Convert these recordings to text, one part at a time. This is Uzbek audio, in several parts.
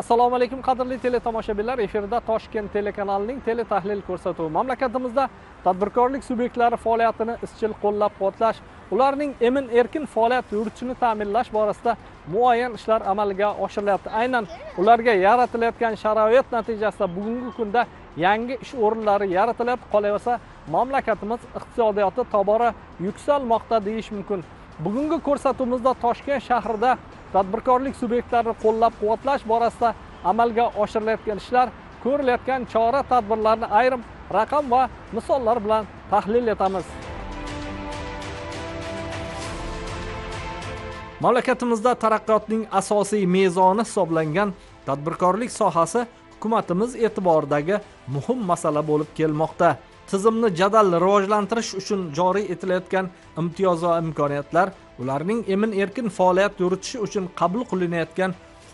Assalomu alaykum qadrli teletomoshabinlar. Efirda Toshkent telekanalining teletahlil ko'rsatuvi. Mamlakatimizda tadbirkorlik subyektlari faoliyatini izchil qo'llab-quvvatlash, ularning emin-erkin faoliyat yuritishini ta'minlash borasida muayyan ishlar amalga oshirilyapti. Aynan ularga yaratilayotgan sharoit natijasida bugungi kunda yangi ish o'rinlari yaratilyapti. Qolaversa, mamlakatimiz iqtisodiyoti tobora yuksalmoqda deyish mumkin. Bugungi ko'rsatuvimizda Toshkent shahrida tadbirkorlik subyektlarini qo'llab-quvvatlash borasida amalga oshirilayotgan ishlar, ko'rilayotgan chora-tadbirlarni ayrim raqam va misollar bilan tahlil etamiz. Mamlakatimizda taraqqiyotning asosiy mezoni hisoblangan tadbirkorlik sohasi hukumatimiz e'tiboridagi muhim masala bo'lib kelmoqda. Tizimni jadal rivojlantirish uchun joriy etilayotgan imtiyoz va imkoniyatlar, ularning emin-erkin faoliyat yuritishi uchun qabul qilinayotgan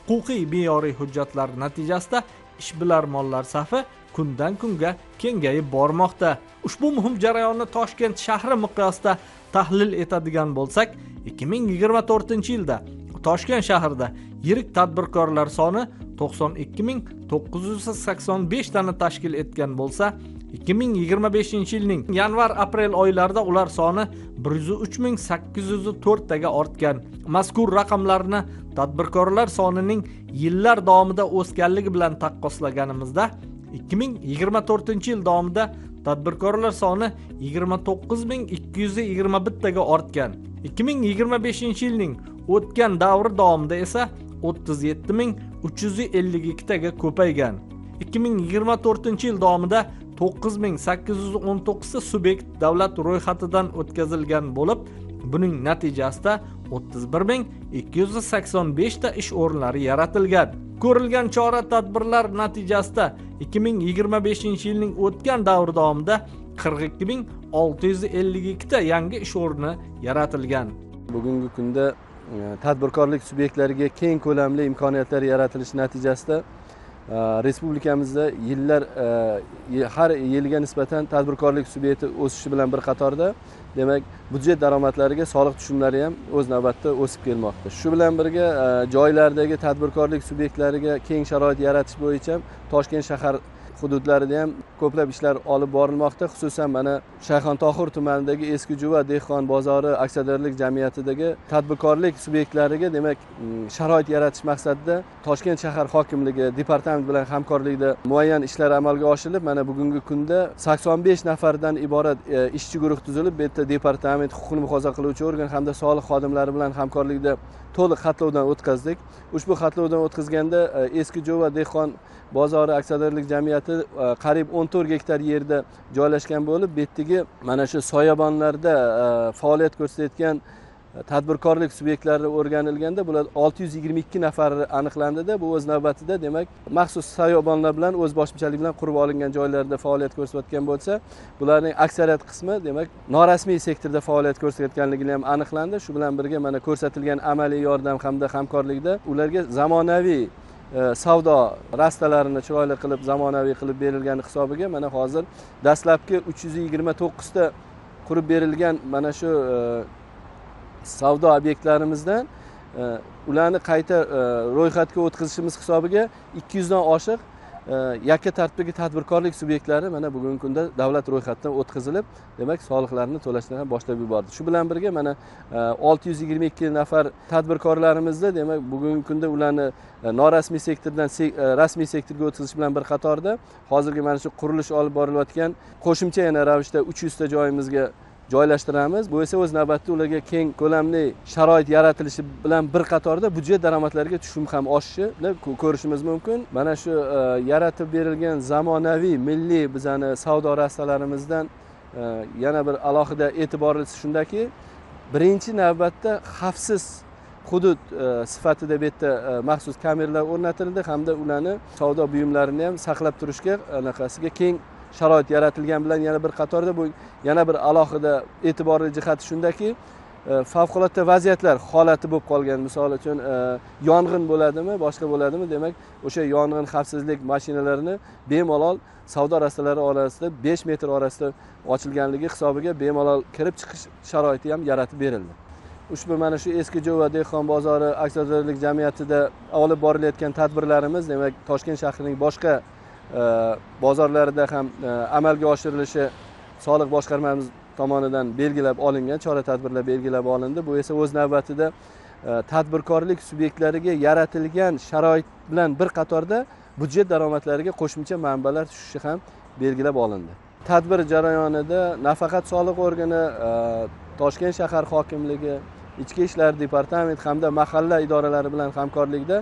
huquqiy me'yoriy hujjatlar natijasida ishbilarmonlar safi kundan kunga kengayib bormoqda. Ushbu muhim jarayonni Toshkent shahri miqyosida tahlil etadigan bo'lsak, 2024-yilda Toshkent shahrida yirik tadbirkorlar soni 92.985 tani tashkil etgan bo'lsa, 2025-yilning yanvar-aprel oylarida ular soni 103.804 taga ortgan. Mazkur raqamlarni tadbirkorlar sonining yillar davomida o'sganligi bilan taqqoslaganimizda, 2024-yil davomida tadbirkorlar soni 29.221 taga ortgan. 2025-yilning o'tgan davri davomida esa 37.352 taga ko'paygan. 2024-yil davomida 9.819 subyekt davlat ro'yxatidan o'tkazilgan bo'lib, buning natijasida 31.285 ta ish o'rinlari yaratilgan. Ko'rilgan chora-tadbirlar natijasida 2025-yilning o'tgan davri davomida 42.652 ta yangi ish o'rni yaratilgan. Bugungi kunda tadbirkorlik subyektlariga keng ko'lamli imkoniyatlar yaratilishi natijasida respublikamizda har yilga nisbatan tadbirkorlik subyekti o'sishi bilan bir qatorda, demak, byudjet daromadlariga soliq tushumlari ham o'z navbatida o'sib kelmoqda. Shu bilan birga joylardagi tadbirkorlik subyektlariga keng sharoit yaratish bo'yicha Toshkent shahar hududlarida ham ko'plab ishlar olib borilmoqda. Xususan mana Shayxontohur tumanidagi Eski Juva dehqon bozori aksiyadorlik jamiyatidagi tadbirkorlik subyektlariga demak sharoit yaratish maqsadida Toshkent shahar hokimligi departament bilan hamkorlikda muayyan ishlar amalga oshirilib, mana bugungi kunda 85 nafardan iborat ishchi guruh tuzilib, bu yerda departament, huquqni muhofaza qiluvchi organ hamda soliq xodimlari bilan hamkorlikda to'liq xatlovdan o'tkazdik. Ushbu xatlovdan o'tkazganda Eski Juva dehqon bozori aksiyadorlik jamiyati qariyb 14 gektar yerda joylashgan bo'lib, bu yerdagi mana shu soyabonlarda faoliyat ko'rsatayotgan tadbirkorlik subyektlari o'rganilganda, bular 622 nafar aniqlandida. Bu o'z navbatida demak maxsus soyabonlar bilan o'z boshimchalik bilan qurib olingan joylarda faoliyat ko'rsatayotgan bo'lsa, bularning aksariyat qismi demak norasmiy sektorda faoliyat ko'rsatayotganligi ham aniqlandi. Shu bilan birga mana ko'rsatilgan amaliy yordam hamda hamkorlikda ularga zamonaviy savdo rastalarini chiroyli qilib, zamonaviy qilib berilgani hisobiga mana hozir dastlabki 329 ta qurib berilgan mana shu savdo obyektlarimizdan ularni qayta ro'yxatga o'tkazishimiz hisobiga 200 dan oshiq yakka tartibdagi tadbirkorlik subyektlari mana bugungi kunda davlat ro'yxatidan o'tkazilib, demak soliqlarni to'lashni ham boshlab yubordi. Shu bilan birga mana 622 nafar tadbirkorlarimizda demak bugungi kunda ularni norasmiy sektordan rasmiy sektorga o'tkazish bilan bir qatorda hozirgi mana shu qurilish olib borilayotgan qo'shimcha yana ravishda 300 ta joyimizga joylashtiramiz. Bu esa o'z navbatida ularga keng ko'lamli sharoit yaratilishi bilan bir qatorda byudjet daromadlariga tushum ham oshishini ko'rishimiz mumkin. Mana shu yaratib berilgan zamonaviy milliy bizani savdo rastalarimizdan yana bir alohida e'tiborlisi shundaki, birinchi navbatda xavfsiz hudud sifatida bu yerda maxsus kameralar o'rnatildi hamda ularni savdo buyumlarini ham saqlab turishga anaqasiga keng sharoit yaratilgan bilan yana bir qatorda bu yana bir alohida e'tiborli jihati shundaki, favqulodda vaziyatlar holati bo'lib qolgan, misol uchun yong'in bo'ladimi, boshqa bo'ladimi, demak o'sha yong'in xavfsizlik mashinalarini bemalol savdo rastalari orasida 5 metr orasida ochilganligi hisobiga bemalol kirib chiqish sharoiti ham yaratib berildi. ushbu mana shu eski Jo'va dehqon bozori aksiyadorlik jamiyatida olib borilayotgan tadbirlarimiz, demak, Toshkent shahrining boshqa bozorlarida ham amalga oshirilishi soliq boshqarmamiz tomonidan belgilab olingan, chora-tadbirlar belgilab olindi. Bu esa o'z navbatida tadbirkorlik subyektlariga yaratilgan sharoit bilan bir qatorda byudjet daromadlariga qo'shimcha manbalar tushishi ham belgilab olindi. Tadbir jarayonida nafaqat soliq organi, Toshkent shahar hokimligi, Ichki ishlar departamenti hamda mahalla idoralari bilan hamkorlikda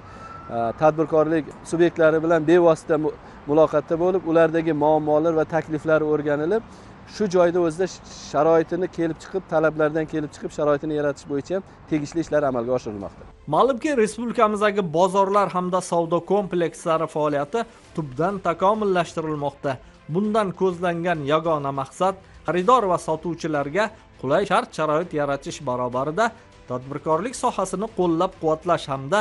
tadbirkorlik subyektlari bilan bevosita muloqotda bo'lib, ulardagi muammolar va takliflar o'rganilib, shu joyda o'zida sharoitini kelib chiqib, talablardan kelib chiqib, sharoitini yaratish bo'yicha tegishli ishlar amalga oshirilmoqda. Ma'lumki, respublikamizdagi bozorlar hamda savdo komplekslari faoliyati tubdan takomillashtirilmoqda. Bundan ko'zlangan yagona maqsad xaridor va sotuvchilarga qulay shart-sharoit yaratish barobarida tadbirkorlik sohasini qo'llab-quvvatlash hamda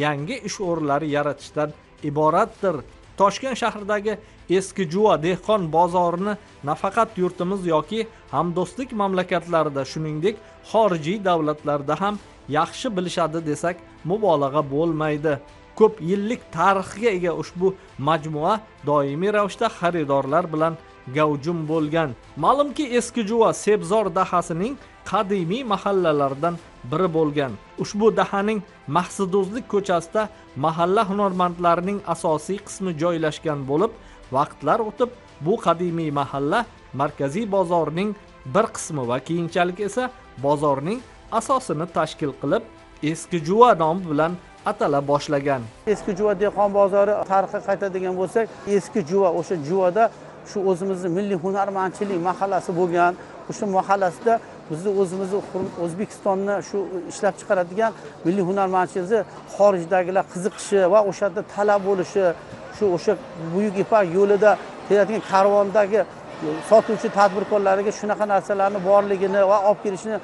yangi ish o'rinlari yaratishdan iboratdir. Toshkent shahridagi eski Jo'va dehqon bozorini nafaqat yurtimiz yoki hamdo'stlik mamlakatlarida, shuningdek xorijiy davlatlarda ham yaxshi bilishadi desak mubolag'a bo'lmaydi. Ko'p yillik tarixga ega ushbu majmua doimiy ravishda xaridorlar bilan gavjum bo'lgan. Ma'lumki, eski Jo'va sebzor dahasining qadimiy mahallalaridan biri bo'lgan. Ushbu dahaning Maqsudozlik ko'chasida mahalla hunarmandlarining asosiy qismi joylashgan bo'lib, vaqtlar o'tib bu qadimiy mahalla markaziy bozorning bir qismi va keyinchalik esa bozorning asosini tashkil qilib, eski Jo'va nomi bilan atala boshlagan. Eski Jo'va dehqon bozori tarixiga qaytadigan bo'lsak, eski Jo'va o'sha Jo'vada shu o'zimizning milliy hunarmandchilik mahallasi bo'lgan. O'sha mahallasida bizni O'zbekistonni shu ishlab chiqaradigan milliy hunarmandchilikni xorijdagilar qiziqishi va o'sha yerda talab bo'lishi, o'sha Buyuk Ipak yo'lida kelayotgan karvondagi sotuvchi tadbirkorlariga shunaqa narsalarni borligini va olib kelishini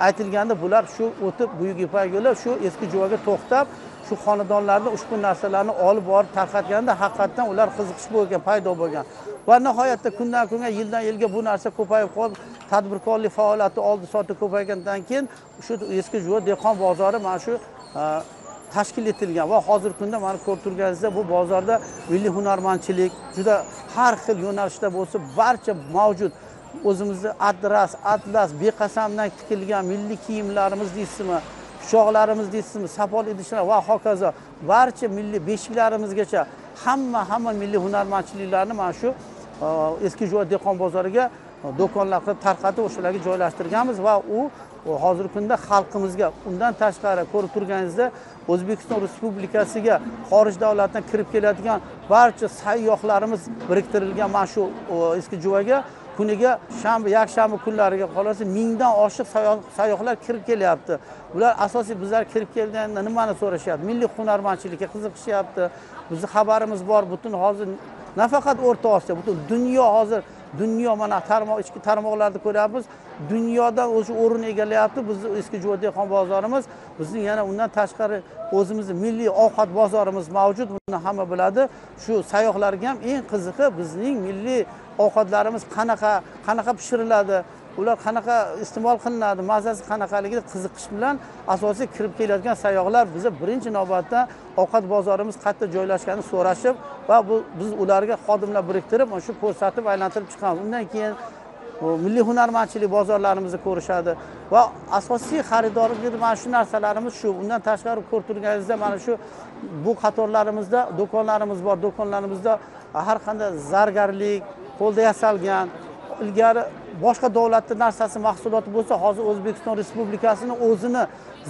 aytilganda, bular shu o'tib Buyuk Ipak yo'li shu eski Jo'vaga to'xtab, shu xonadonlarni ushbu narsalarni olib borib tarqatganda haqiqatan ular qiziqish bo'lgan, paydo bo'lgan. Va nihoyatda kundan kunga, yildan yilga bu narsa ko'payib qoldi. Tadbirkorlik faoliyati oldi soti ko'paygandan keyin shu eski Jo'va dehqon bozori mana shu tashkil etilgan va hozirgi kunda mana ko'rib turganingizda bu bozorda milliy hunarmandchilik juda har xil yo'nalishda bo'lsa barcha mavjud. O'zimizning atlas, beqasamdan tikilgan milliy kiyimlarimiz deysizmi, pichoqlarimiz deysizmi, sopol idishlar va hokazo barcha milliy beshiklarimizgacha hamma milliy hunarmandchiliklarni mana shu eski Jo'va dehqon bozoriga do'konlar qilib tarqatib o'shalarga joylashtirganmiz va u hozirgi kunda xalqimizga, undan tashqari ko'rib turganingizda O'zbekiston Respublikasiga xorij davlatdan kirib keladigan barcha sayyohlarimiz biriktirilgan mana shu eski Jo'vaga kuniga yakshanba kunlariga qolsa 1000 dan oshiq sayyohlar kirib kelyapti. Ular asosiy bizlar kirib kelganda nimani so'rashyapti? Milliy hunarmandchilikka qiziqishyapti. Bizning xabarimiz bor, butun hozir nafaqat O'rta Osiyo, butun dunyo hozir mana ichki tarmoqlarda ko'ryapmiz. Dunyodan o'sha o'rin egallayapti bizning eski Jo'va dehqon bozorimiz. Bizning yana undan tashqari o'zimizning milliy ovqat bozorimiz mavjud. Buni hamma biladi. Shu sayyohlarga ham eng qizig'i bizning milliy ovqatlarimiz qanaqa pishiriladi, ular qanaqa iste'mol qilinadi, mazasi qanaqaligini qiziqish bilan asosiy kirib keladigan sayyohlar bizni birinchi navbatda ovqat bozorimiz qayerda joylashganini so'rashib va biz ularga xodimlar biriktirib shu ko'rsatib aylantirib chiqamiz. Undan keyin milliy hunarmandchilik bozorlarimizni ko'rishadi va asosiy xaridorlik mana shu narsalarimiz shu. Undan tashqari ko'rib turganingizda mana shu bu qatorlarimizda do'konlarimiz bor. Do'konlarimizda har qanday zargarlik, qo'lda yasalgan, ilgari boshqa davlatning narsasi mahsuloti bo'lsa, hozir O'zbekiston Respublikasining o'zini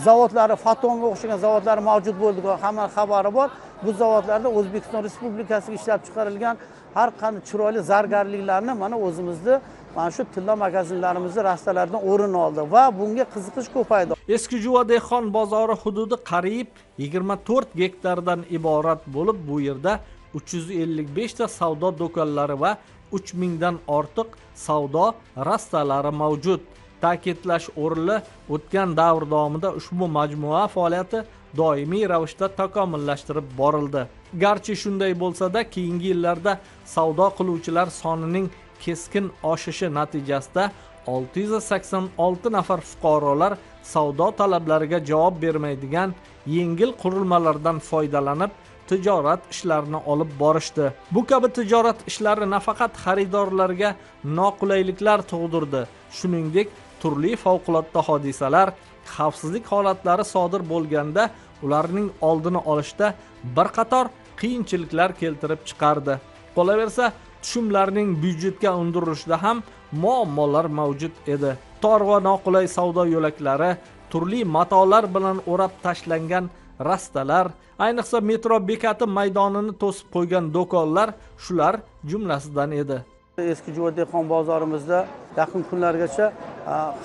zavodlari, Fatonga o'xshagan zavodlari mavjud bo'ldi, hamma xabari bor. Bu zavodlarda O'zbekiston Respublikasiga ishlab chiqarilgan har qanday chiroyli zargarliklarni mana o'zimizning mana shu tilla magazinlarimizda rastalardan o'rin oldi va bunga qiziqish ko'paydi. Eski Jo'va dehqon bozori hududi qariyb 24 gektardan iborat bo'lib, bu yerda 355 ta savdo do'konlari va 3000 dan ortiq savdo rastalari mavjud. Ta'kidlash o'rinli, o'tgan davr davomida ushbu majmua faoliyati doimiy ravishda takomillashtirib borildi. Garchi shunday bo'lsa-da, keyingi yillarda savdo qiluvchilar sonining keskin oshishi natijasida 686 nafar fuqarolar savdo talablariga javob bermaydigan yengil qurilmalardan foydalanib tijorat ishlarini olib borishdi. Bu kabi tijorat ishlari nafaqat xaridorlarga noqulayliklar tug'dirdi, shuningdek turli favqulodda hodisalar, xavfsizlik holatlari sodir bo'lganda ularning oldini olishda bir qator qiyinchiliklar keltirib chiqardi. Qolaversa, tushumlarning byudjetga undirilishida ham muammolar mavjud edi. Tor va noqulay savdo yo'laklari, turli matolar bilan o'rab tashlangan rastalar, ayniqsa metro bekati maydonini to'sib qo'ygan do'konlar shular jumlasidan edi. Eski Jo'va dehqon bozorimizda yaqin kunlargacha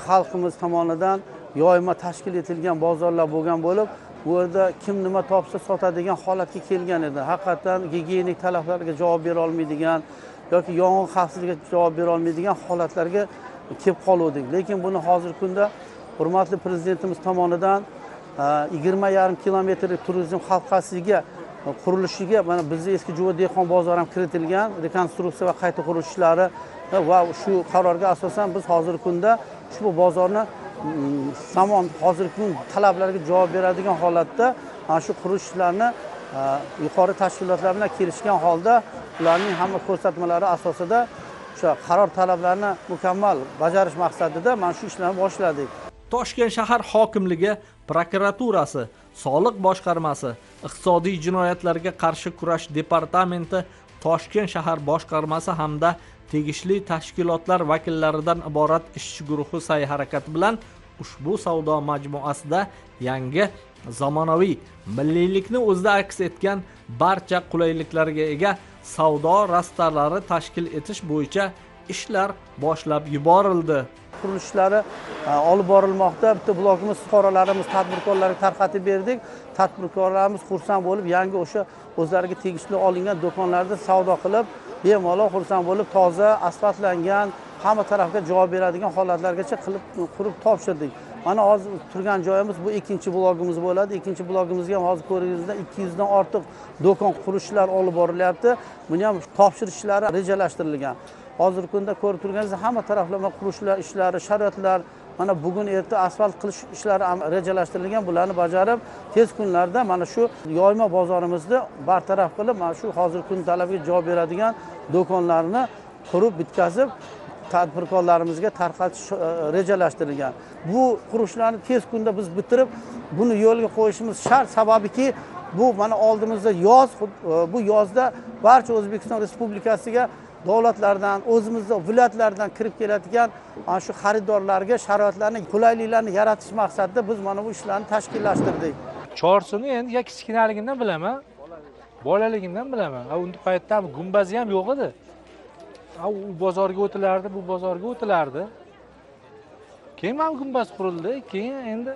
xalqimiz tomonidan yoyma tashkil etilgan bozorlar bo'lgan bo'lib, bu yerda kim nima topsa sotadigan holatga kelgan edi. Haqiqatan gigiyenik talablarga javob bera olmaydigan yoki yong'in xavfsizligiga javob bera olmaydigan holatlarga kelib qoluvdik. Lekin buni hozirgi kunda hurmatli prezidentimiz tomonidan 20,5 kilometrlik turizm halqasiga qurilishiga mana bizning eski Jo'va dehqon bozori ham kiritilgan, rekonstruksiya va qayta qurish ishlari va shu qarorga asosan biz hozirgi kunda ushbu bozorni zamon hozirgi kun talablariga javob beradigan holatda mana shu qurish ishlarini yuqori tashkilotlar bilan kelishgan holda ularning hamma ko'rsatmalari asosida o'sha qaror talablarini mukammal bajarish maqsadida mana shu ishlarni boshladik. Toshkent shahar hokimligi, prokuraturasi, soliq boshqarmasi, iqtisodiy jinoyatlarga qarshi kurash departamenti, Toshkent shahar boshqarmasi hamda tegishli tashkilotlar vakillaridan iborat ishchi guruhi sa'y-harakat bilan ushbu savdo majmuasida yangi, zamonaviy, milliylikni o'zida aks etgan barcha qulayliklarga ega savdo rastalari tashkil etish bo'yicha ishlar boshlab yuborildi. Qurilishlar olib borilmoqda. Bitta blogimiz fuqarolarimiz, tadbirkorlarga tarqatib berdik. Tadbirkorlarimiz xursand bo'lib, yangi o'sha o'zlariga tegishli olingan do'konlarda savdo qilib, bemalol xursand bo'lib, toza, asfaltlangan, hamma tarafga javob beradigan holatlargacha qurib topshirdik. Mana hozir turgan joyimiz bu ikkinchi blogimiz bo'ladi. Ikkinchi blogimizga ham hozir ko'ringizda 200 dan ortiq do'kon qurishlar olib borilyapti. Buni ham topshirish ishlari rejalashtirilgan. Hozirgi kunda ko'rib turganingizdek hamma taraflama qurishlar ishlari, sharoitlar, mana bugun erta asfalt qilish ishlari rejalashtirilgan. Bularni bajarib, tez kunlarda mana shu yoyma bozorimizni bartaraf qilib, mana shu hozirgi kun talabiga javob beradigan do'konlarni qurib bitkazib, tadbirkorlarimizga tarqatish rejalashtirilgan. Bu qurishlarni tez kunda biz bitirib, buni yo'lga qo'yishimiz shart, sababiki bu mana oldimizda yoz, bu yozda barcha O'zbekiston Respublikasiga davlatlardan, o'zimizda viloyatlardan kirib keladigan ana shu xaridorlarga sharoitlarni, qulayliklarni yaratish maqsadida biz mana bu ishlarni tashkillashtirdik. Chorsini endi kichkinaligimdan bilaman. Bolaligimdan bilaman. Unda paytda gumbazi ham yo'q edi. U bozorga o'tilardi, bu bozorga o'tilardi. Keyin ham gumbaz qurildi. Keyin endi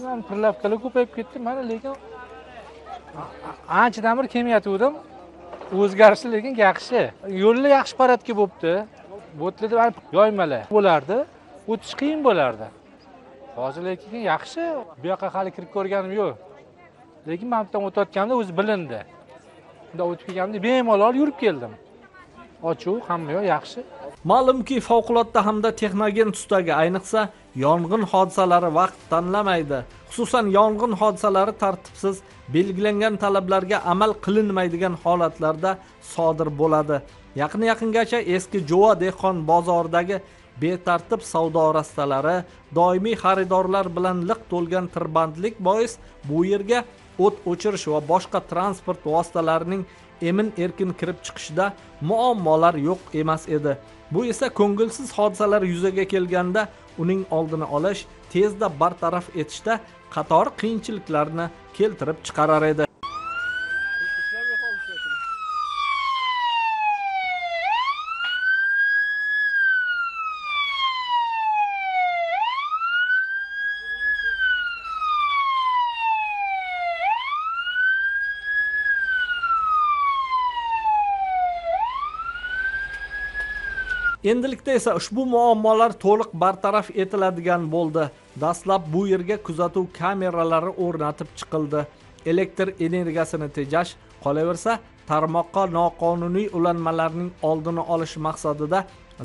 men pirlavkalar ko'payib ketdi. Mana lekin anchadan bir kelmayotgandim. O'zgarishlar lekin yaxshi. Yo'llar yaxshi paratga bo'libdi. Bo'tlarda yoymalar bo'lardi. O'tish qiyin bo'lardi. Hozir lekin yaxshi. Bu yoqqa hali kirib ko'rganim yo'q. Lekin men bilan o'tayotganimda o'zi bilindi. Unda o'tib kelganimda bemalol yurib keldim. Ochuv, hamma yo'q yaxshi. Ma'lumki, favqulodda hamda texnogen tusdagi, ayniqsa yong'in hodisalari vaqt tanlamaydi. Xususan yong'in hodisalari tartibsiz, belgilangan talablarga amal qilinmaydigan holatlarda sodir bo'ladi. Yaqingacha eski Jo'va dehqon bozoridagi betartib savdo rastalari, doimiy xaridorlar bilan liq to'lgan tirbandlik bois bu yerga o't o'chirish va boshqa transport vositalarining emin-erkin kirib chiqishida muammolar yo'q emas edi. Bu esa ko'ngilsiz hodisalar yuzaga kelganda uning oldini olish, tezda bartaraf etishda qator qiyinchiliklarni keltirib chiqarar edi. Endilikda esa ushbu muammolar to'liq bartaraf etiladigan bo'ldi. Dastlab bu yerga kuzatuv kameralari o'rnatib chiqildi. Elektr energiyasini tejash, qolaversa tarmoqqa noqonuniy ulanmalarning oldini olish maqsadida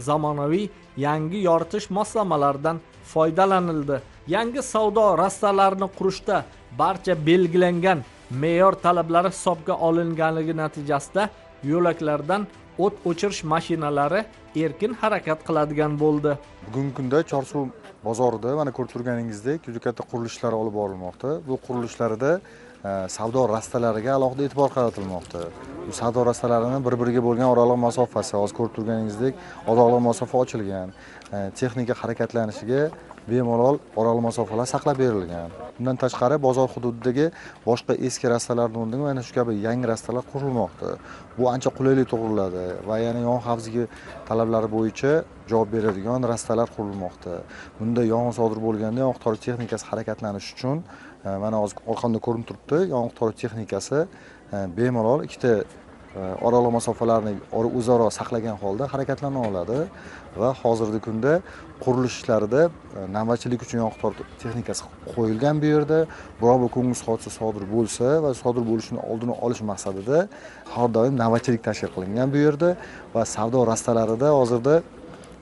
zamonaviy yangi yoritish moslamalaridan foydalanildi. yangi savdo rastalarini qurishda barcha belgilangan me'yor talablari hisobga olinganligi natijasida yo'laklardan o't o'chirish mashinalari erkin harakat qiladigan bo'ldi. Bugungi kunda Chorsuv bozorida mana ko'rib turganingizdek juda katta qurilishlar olib borilmoqda. Bu qurilishlarda savdo rastalariga alohida e'tibor qaratilmoqda. Bu savdo rastalarini bir-biriga bo'lgan oraliq masofasi, hozir ko'rib turganingizdek, ozoqlik masofa ochilgan. Texnika harakatlanishiga bemalol oraliq masofalar saqlab berilgan. Bundan tashqari bozor hududidagi boshqa eski rastalarning o'rniga mana shu kabi yangi rastalar qurilmoqda. Bu ancha qulaylik tug'iladi va yana yong'in xavfsizligi talablari bo'yicha javob beradigan rastalar qurilmoqda. Bunda yong'in sodir bo'lganda yong'in qutqaruv texnikasi harakatlanish uchun mana hozir orqamda ko'rinib turibdi, yong'in qutqaruv texnikasi bemalol ikkita oraliq masofalarni o'zaro saqlagan holda harakatlana oladi va hozirgi kunda qurilish ishlarida navbatchilik uchun yong'in qutqaruv texnikasi qo'yilgan bu yerda. Biror bir ko'ngilsiz hodisa sodir bo'lsa va sodir bo'lishini oldini olish maqsadida har doim navbatchilik tashkil qilingan bu yerda va savdo rastalarida hozirda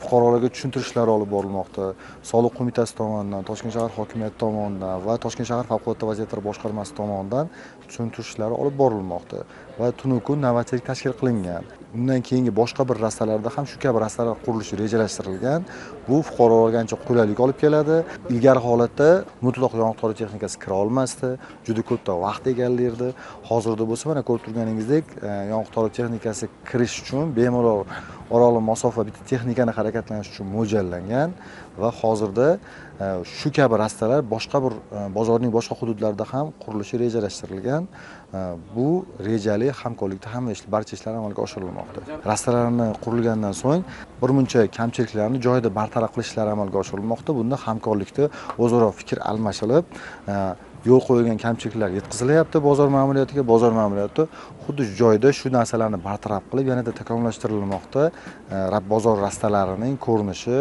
fuqarolarga tushuntirishlar olib borilmoqda. Soliq qo'mitasi tomonidan, Toshkent shahar hokimiyati tomonidan va Toshkent shahar favqulodda vaziyatlar boshqarmasi tomonidan tushuntirishlar olib borilmoqda va tunu kun navbatchilik tashkil qilingan. Bundan keyingi boshqa bir rastalarda ham shu kabi rastalar qurilishi rejalashtirilgan. Bu fuqarolarga ancha qulaylik olib keladi. Ilgari holatda mutlaq yong'in qutqaruv texnikasi kira olmasdi, juda ko'p vaqt egallardi. Hozirda bo'lsa mana ko'rib turganingizdek, yong'in qutqaruv texnikasi kirish uchun bemalol oraliq masofa bitta texnikani harakatlanish uchun mo'ljallangan va hozirda shu kabi rastalar boshqa bir bozorning boshqa hududlarida ham qurilishi rejalashtirilgan. Bu rejali hamkorlikda hamma barcha ishlar amalga oshirilmoqda. Rastalarni qurilgandan so'ng birmuncha kamchiliklarni joyida bartaraf qilish ishlari amalga oshirilmoqda. Bunda hamkorlikda o'zaro fikr almashilib, yo'l qo'yilgan kamchiliklar yetkazilyapti bozor ma'muriyatiga. Bozor ma'muriyati xuddi joyida shu narsalarni bartaraf qilib yanada takomillashtirilmoqda. Bozor rastalarining ko'rinishi,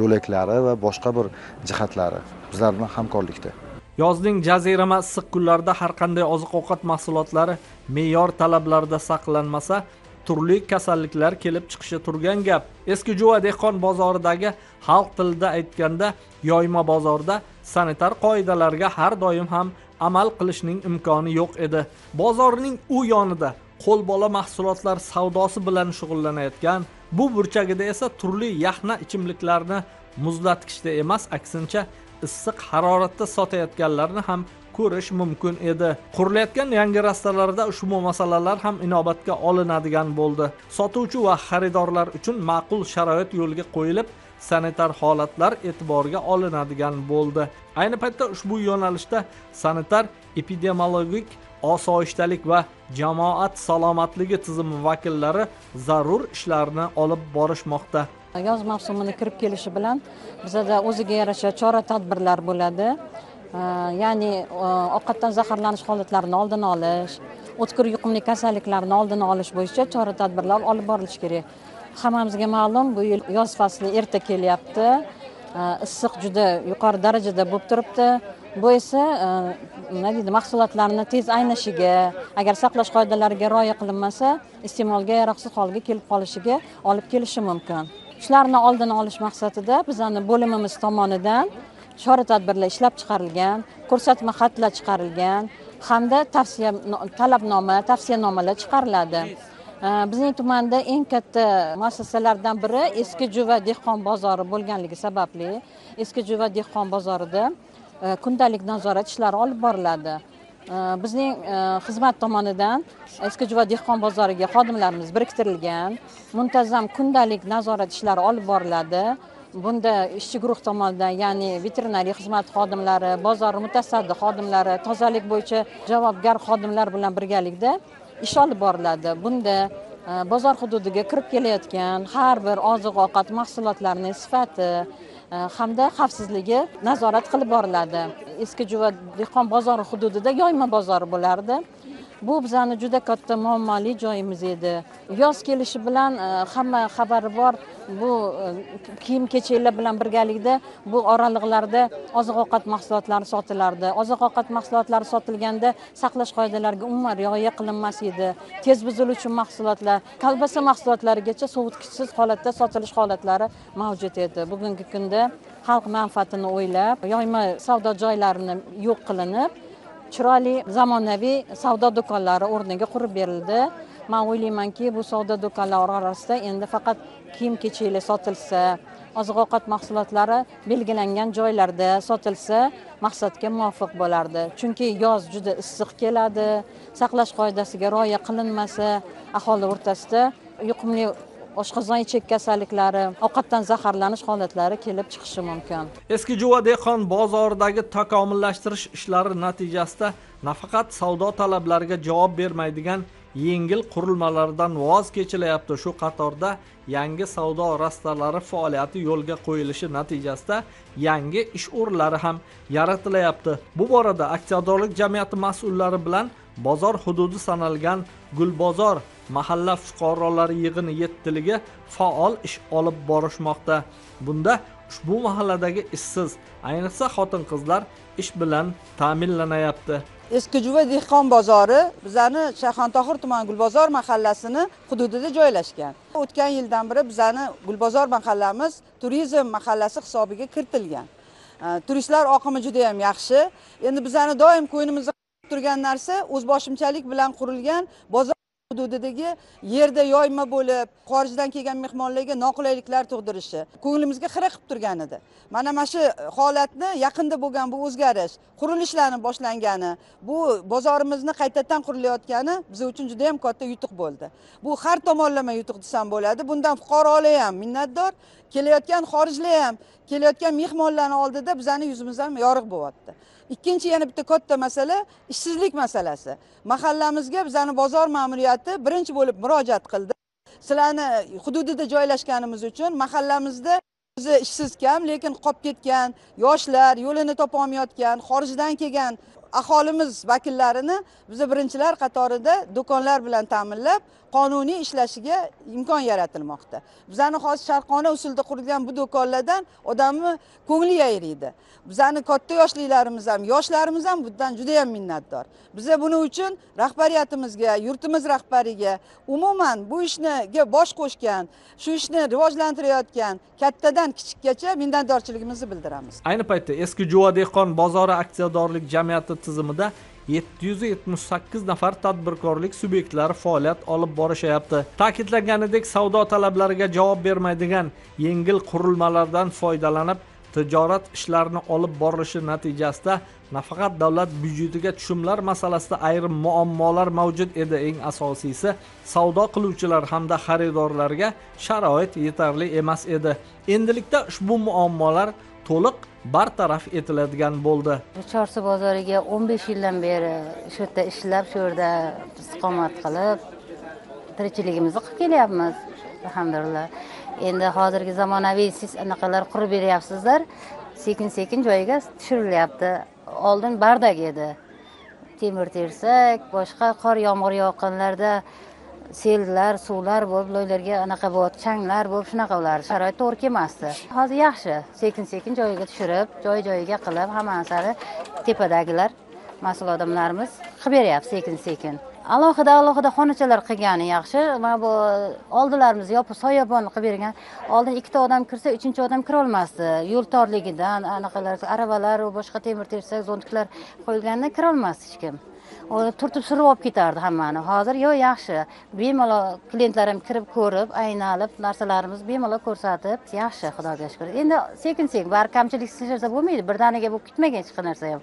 yo'laklari va boshqa bir jihatlari bizlar bilan hamkorlikda. Yozning jazirama issiq kunlarida har qanday oziq-ovqat mahsulotlari me'yor talablarida saqlanmasa, turli kasalliklar kelib chiqishi turgan gap. Eskijuva dehqon bozoridagi xalq tilida aytganda, yoyma bozorda sanitar qoidalarga har doim ham amal qilishning imkoni yo'q edi. Bozorning u yonida qo'lbola mahsulotlar savdosi bilan shug'ullanayotgan, bu burchagida esa turli yaxna ichimliklarni muzlatgichda emas, aksincha issiq haroratda sotayotganlarni ham ko'rish mumkin edi. Qurilayotgan yangi rastalarda ushbu masalalar ham inobatga olinadigan bo'ldi. Sotuvchi va xaridorlar uchun ma'qul sharoit yo'lga qo'yilib, sanitar holatlar e'tiborga olinadigan bo'ldi. Ayni paytda ushbu yo'nalishda sanitar epidemiologik osoyishtalik va jamoat salomatligi tizimi vakillari zarur ishlarni olib borishmoqda. Yoz mavsumini kirib kelishi bilan bizda o'ziga yarasha chora-tadbirlar bo'ladi. Ya'ni ovqatdan zaharlanish holatlarini oldini olish, o'tkir yuqumli kasalliklarni oldini olish bo'yicha chora-tadbirlar olib borilishi kerak. Hammamizga ma'lum, bu yil yoz fasli erta kelyapti. Issiq juda yuqori darajada bo'lib turibdi. Bu esa mahsulotlarni tez aynashiga, agar saqlash qoidalariga rioya qilinmasa, iste'molga yaroqsiz holga kelib qolishiga olib kelishi mumkin. Shularni oldini olish maqsadida bizning bo'limimiz tomonidan chora-tadbirlar ishlab chiqarilgan, ko'rsatma xatlar chiqarilgan hamda talabnoma, tavsiyanomalar chiqariladi. Bizning tumanda eng katta muassasalardan biri Eskijuva dehqon bozori bo'lganligi sababli Eskijuva dehqon bozorida kundalik nazorat ishlari olib boriladi. Bizning xizmat tomonidan Eskijuva dehqon bozoriga xodimlarimiz biriktirilgan, muntazam kundalik nazorat ishlari olib boriladi. Bunda ishchi guruh tomonidan, ya'ni veterinariya xizmat xodimlari, bozor mutasaddi xodimlari, tozalik bo'yicha javobgar xodimlar bilan birgalikda ish olib boriladi. Bunda bozor hududiga kirib kelayotgan har bir oziq-ovqat mahsulotlarining sifati hamda xavfsizligi nazorat qilib boriladi. Eskijuva dehqon bozori hududida yoyma bozori bo'lardi. Bu bizani juda katta muammoli joyimiz edi. Yoz kelishi bilan hamma xabari bor. Bu kiyim-kechaklar bilan birgalikda bu oralig'larda oziq-ovqat mahsulotlari sotilardi. Oziq-ovqat mahsulotlari sotilganda saqlash qoidalariga umuman rioya qilinmas edi. Tez buziluvchi mahsulotlar, kolbasa mahsulotlarigacha sovutgichsiz holatda sotilish holatlari mavjud edi. Bugungi kunda xalq manfaatini o'ylab, yoyma savdo joylarini yo'q qilinib, chiroyli zamonaviy savdo do'konlari o'rniga qurib berildi. Men o'ylaymanki, bu savdo do'konlari orasida endi faqat kiyim-kechaklar sotilsa, oziq-ovqat mahsulotlari belgilangan joylarda sotilsa, maqsadga muvofiq bo'lardi. Chunki yoz juda issiq keladi, saqlash qoidasiga rioya qilinmasa, aholi o'rtasida yuqumli oshqozon ichak kasalliklari, ovqatdan zaharlanish holatlari kelib chiqishi mumkin. Eski Jo'va dehqon bozoridagi takomillashtirish ishlari natijasida nafaqat savdo talablariga javob bermaydigan yengil qurilmalardan voz kechilyapti. Shu qatorda yangi savdo rastalari faoliyati yo'lga qo'yilishi natijasida yangi ish o'rinlari ham yaratilyapti. Bu borada aksiyadorlik jamiyati mas'ullari bilan bozor hududi sanalgan Gulbozor mahalla fuqarolari yig'ini 7-ligi faol ish olib borishmoqda. Bunda ushbu mahalladagi ishsiz, ayniqsa xotin-qizlar ish bilan ta'minlanayapti. Eski Jo'va dehqon bozori bizani Shayxontohur tuman Gulbozor mahallasini hududida joylashgan. O'tgan yildan beri bizani Gulbozor mahallamiz turizm mahallasi hisobiga kiritilgan. Turistlar oqimi juda ham yaxshi. Endi bizani doim ko'nglimizda turgan narsa o'zboshimchalik bilan qurilgan bozor hududidagi yerda yoyma bo'lib, xorijdan kelgan mehmonlarga noqulayliklar tug'dirishi ko'nglimizga xira qilib turgan edi. Mana shu holatni yaqinda bo'lgan bu o'zgarish, qurilishlarning boshlangani, bu bozorimizni qaytadan qurilayotgani biz uchun juda ham katta yutuq bo'ldi. Bu har tomonlama yutuq desam bo'ladi. Bundan fuqarolar ham minnatdor, kelayotgan xorijlar ham, kelayotgan mehmonlarning oldida bizani yuzimiz ham yorug' bo'lyapti. Ikkinchi yana bitta katta masala ishsizlik masalasi. Mahallamizga bizani bozor ma'muriyati birinchi bo'lib murojaat qildi. Sizlarni hududida joylashganimiz uchun mahallamizda o'zi ishsiz kam, lekin qolib ketgan yoshlar, yo'lini topa olmayotgan, xorijdan kelgan aholimiz vakillarini biz birinchilar qatorida do'konlar bilan ta'minlab, qonuniy ishlashiga imkon yaratilmoqda. Bizani hozir sharqona usulda qurilgan bu do'konlardan odamni ko'ngli yayraydi. Bizani katta yoshliklarimiz ham, yoshlarimiz ham bundan juda ham minnatdor. Biza buning uchun rahbariyatimizga, yurtimiz rahbariga, umuman bu ishga bosh qo'shgan, shu ishni rivojlantirayotgan kattadan kichikkacha minnatdorchiligimizni bildiramiz. Ayni paytda Eski Jo'va dehqon bozori aksiyadorlik jamiyati tizimida 778 nafar tadbirkorlik subyektlari faoliyat olib borishyapti. Ta'kidlanganidek, savdo talablariga javob bermaydigan yengil qurilmalardan foydalanib tijorat ishlarini olib borilishi natijasida nafaqat davlat byudjetiga tushumlar masalasida ayrim muammolar mavjud edi. Eng asosiysi, savdo qiluvchilar hamda xaridorlarga sharoit yetarli emas edi. Endilikda ushbu muammolar to'liq bartaraf etiladigan bo'ldi. Chorsu bozoriga 15 yildan beri shu yerda ishlab, shu yerda istiqomat qilib, tirikchiligimizni qilib kelyapmiz. Alhamdulillah. Endi hozirgi zamonaviy siz anaqalar qurib beryapsizlar, sekin-sekin joyiga tushirilyapti. Oldin bardak edi. Temir tersak, boshqa qor yomg'ir yoqqanlarda sellar, suvlar bo'lib, loylarga anaqa bo'lib, changlar bo'lib, shunaqa ular sharoit to'g'ri kelmasdi. Hozir yaxshi, sekin-sekin joyiga tushirib, joy-joyiga qilib, hammasi tepadagilar, mas'ul odamlarimiz qilib beryapti sekin-sekin. Alohida xonachalar qilgani yaxshi. Mana bu oldilarimiz yopiq soyabon qilib bergan. Oldin ikkita odam kirsa, uchinchi odam kira olmasdi. Yo'l torligidan, anaqalar, aravalar va boshqa temir tersak, zontiklar qo'yilgandan kira olmasdi hech kim. Turtib surib olib ketardi hammani. Hozir yaxshi. Bemalol klientlarim kirib ko'rib, aynalib, narsalarimiz bemalol ko'rsatib, yaxshi, Xudoga shukr. Endi sekin-sekin bar kamchiliksiz ishlasa bo'lmaydi. Birdaniga bu kutmagan hech narsa ham.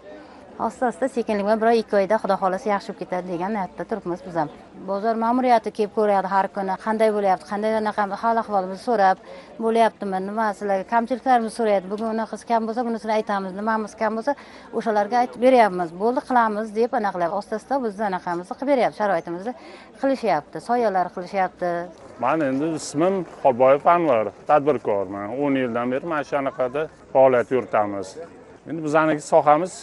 Asta-asta sekinlik bilan 1-2 oyda Xudo xolasa yaxshi bo'lib ketadi degan niyatda turibmiz biz ham. Bozor ma'muriyati kelib ko'radi har kuni, qanday bo'lyapti, qanday anaqa hol-ahvolimizni so'rab, bo'lyaptimi, nima sizlarga kamchiliklarimizni so'raydi. Bugun unaqasi kam bo'lsa, bunisini aytamiz, nimamiz kam bo'lsa, o'shalarga aytib beryapmiz. Bo'ldi, qilamiz deb anaqalab, asta-asta bizni anaqamizni qilib beryapti, sharoitimizni qilishyapti, soyalar qilishyapti. Men endi ismim Xolboyev Anvar, tadbirkorman. 10 yildan beri mana shu anaqada faoliyat yuritamiz. Endi bizning sohamiz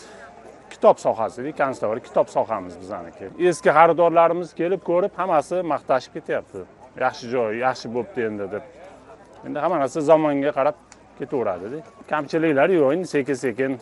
kitob sohasi, konstavr kitob sohamiz bizaniki. Eski xaridorlarimiz kelib ko'rib, hammasi maqtashib ketyapti. Yaxshi joy, yaxshi bo'pti endi deb. Endi hamma narsa zamonga qarab ketaveradi. Kamchiliklar yo'q, endi sekin-sekin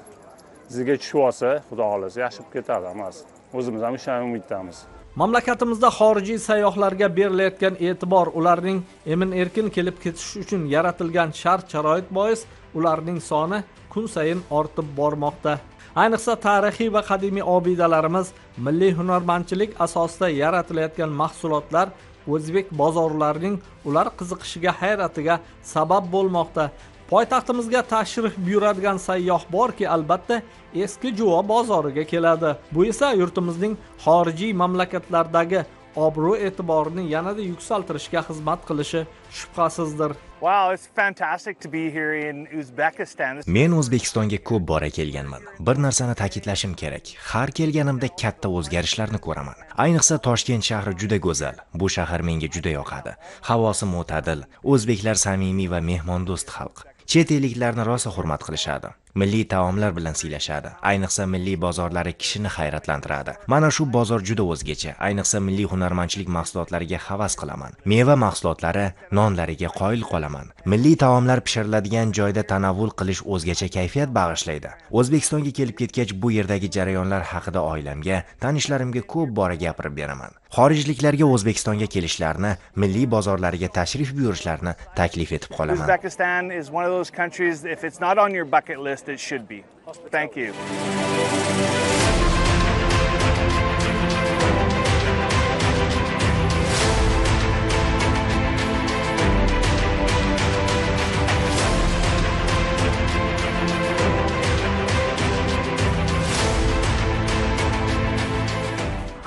sizga tushib olsa, xudo xolasa yaxshi bo'lib ketadi hammasi. O'zimiz ham o'sha umiddamiz. Mamlakatimizda xorijiy sayyohlarga berilayotgan e'tibor, ularning emin-erkin kelib ketishi uchun yaratilgan shart-sharoit bois ularning soni kun sayin ortib bormoqda. Ayniqsa tarixiy va qadimiy obidalarimiz, milliy hunarmandchilik asosida yaratilayotgan mahsulotlar o'zbek bozorlarining ular qiziqishiga, hayratiga sabab bo'lmoqda. Poytaxtimizga tashrif buyuradigan sayyoh borki, albatta eski Juvo bozoriga keladi. Bu esa yurtimizning xorijiy mamlakatlardagi obro' e'tiborini yanada yuksaltirishga xizmat qilishi shubhasizdir. Wow, it's fantastic to be here in Uzbekistan. Men O'zbekistonga ko'p bora kelganman. Bir narsani ta'kidlashim kerak. Har kelganimda katta o'zgarishlarni ko'raman. Ayniqsa Toshkent shahri juda go'zal. Bu shahar menga juda yoqadi. Havosi mo'tadil, o'zbeklar samimiy va mehmondo'st xalq. Chet elliklarni rosa hurmat qilishadi. Milliy taomlar bilan siylashadi. Ayniqsa milliy bozorlari kishini hayratlantiradi. Mana shu bozor juda o'zgacha. Ayniqsa milliy hunarmandchilik mahsulotlariga havas qilaman. Meva mahsulotlari, nonlariga qoyil qolaman. Milliy taomlar pishiriladigan joyda tanovvul qilish o'zgacha kayfiyat bag'ishlaydi. O'zbekistonga kelib ketgach bu yerdagi jarayonlar haqida oilamga, tanishlarimga ko'p bora gapirib beraman. Xorijliklarga O'zbekistonga kelishlarini, milliy bozorlariga tashrif buyurishlarini taklif etib qolaman. Uzbekistan is one of those countries, if it's not on your bucket list, it should be. Thank you.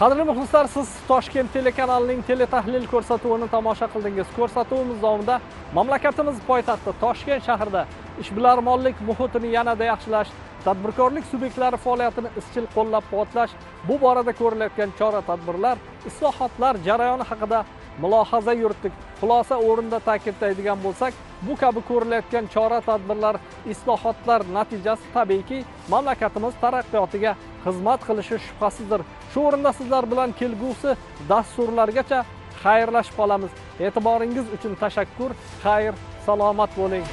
Qadrli muxlislar, siz Toshkent telekanalining teletahlil ko'rsatuvini tomosha qildingiz. Ko'rsatuvimiz davomida mamlakatimiz poytaxti Toshkent shahrida ishbilarmonlik muhitini yanada yaxshilash, tadbirkorlik subyektlari faoliyatini izchil qo'llab-quvvatlash, bu borada ko'rilayotgan chora-tadbirlar, islohotlar jarayoni haqida mulohaza yuritdik. Xulosa o'rinda ta'kidlaydigan bo'lsak, bu kabi ko'rilayotgan chora-tadbirlar, islohotlar natijasi tabiiyki mamlakatimiz taraqqiyotiga xizmat qilishi shubhasizdir. Shu o'rinda sizlar bilan kelgusi dasturlargacha xayrlashib qolamiz. E'tiboringiz uchun tashakkur. Xayr, salomat bo'ling.